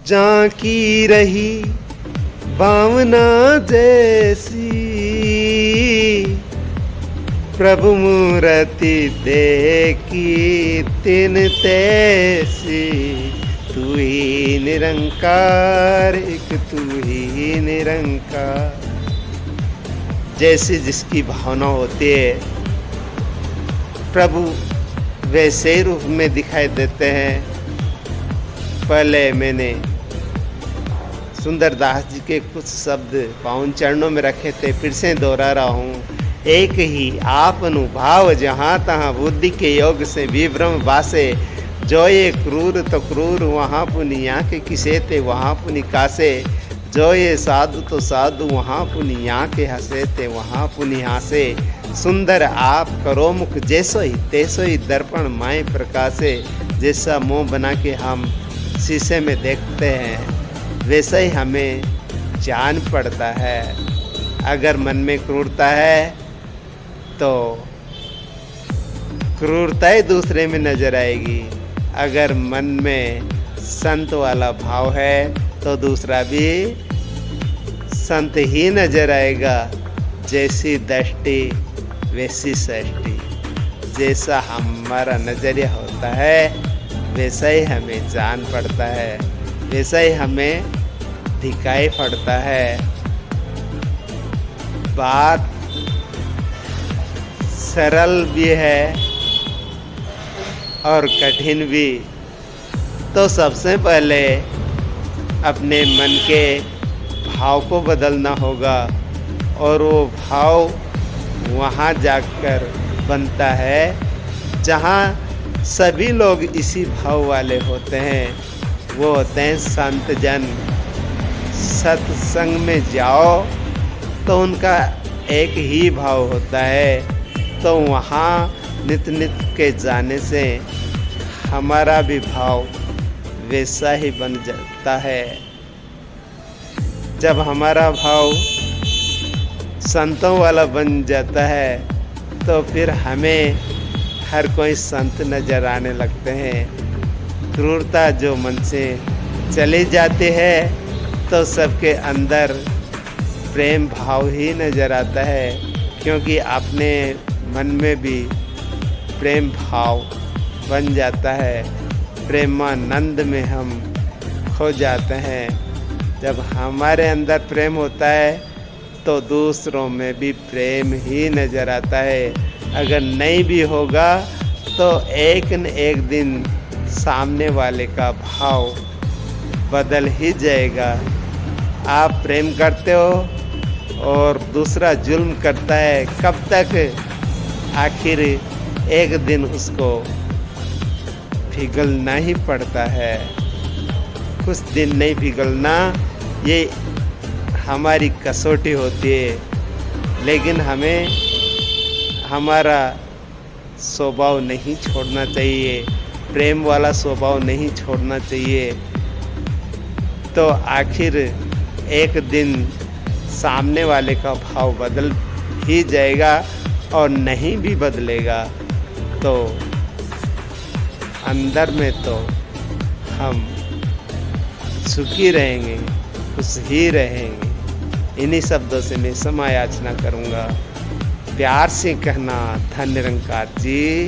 झांकी रही भावना जैसी, प्रभु मूर्ति देखी तिन तैसी। तू ही निरंकार, एक तू ही निरंकार। जैसी जिसकी भावना होती है प्रभु वैसे ही रूप में दिखाई देते हैं। पहले मैंने सुंदरदास जी के कुछ शब्द पावन चरणों में रखे थे, फिर से दोहरा रहा हूँ। एक ही आप अनुभाव जहाँ तहाँ बुद्धि के योग से विभ्रम बासे। जो ये क्रूर तो क्रूर वहाँ पुनिया के किसे थे वहाँ पुनि कासे। जो ये साधु तो साधु वहाँ पुनिया के हंसे थे वहाँ पुनि हासे। सुंदर आप करो मुख जैसो ही तैसो ही दर्पण माए प्रकाशे। जैसा मुँह बना के हम शीशे में देखते हैं वैसा ही हमें जान पड़ता है। अगर मन में क्रूरता है तो क्रूरता ही दूसरे में नजर आएगी। अगर मन में संत वाला भाव है तो दूसरा भी संत ही नजर आएगा। जैसी दृष्टि वैसी सृष्टि। जैसा हमारा नजरिया होता है वैसा ही हमें जान पड़ता है, वैसा ही हमें दिखाई पड़ता है। बात सरल भी है और कठिन भी। तो सबसे पहले अपने मन के भाव को बदलना होगा और वो भाव वहाँ जाकर बनता है जहाँ सभी लोग इसी भाव वाले होते हैं। वो होते हैं संत जन। सत्संग में जाओ तो उनका एक ही भाव होता है। तो वहाँ नित नित के जाने से हमारा भी भाव वैसा ही बन जाता है। जब हमारा भाव संतों वाला बन जाता है तो फिर हमें हर कोई संत नजर आने लगते हैं। क्रूरता जो मन से चली जाती है तो सबके अंदर प्रेम भाव ही नजर आता है, क्योंकि अपने मन में भी प्रेम भाव बन जाता है। प्रेमानंद में हम खो जाते हैं। जब हमारे अंदर प्रेम होता है तो दूसरों में भी प्रेम ही नज़र आता है। अगर नहीं भी होगा तो एक न एक दिन सामने वाले का भाव बदल ही जाएगा। आप प्रेम करते हो और दूसरा जुल्म करता है, कब तक? आखिर एक दिन उसको पिघलना ही पड़ता है। कुछ दिन नहीं पिघलना, ये हमारी कसौटी होती है। लेकिन हमें हमारा स्वभाव नहीं छोड़ना चाहिए, प्रेम वाला स्वभाव नहीं छोड़ना चाहिए। तो आखिर एक दिन सामने वाले का भाव बदल ही जाएगा, और नहीं भी बदलेगा तो अंदर में तो हम सुखी रहेंगे, खुश ही रहेंगे। इन्हीं शब्दों से मैं समय याचना करूँगा। प्यार से कहना, धन्य निरंकार जी।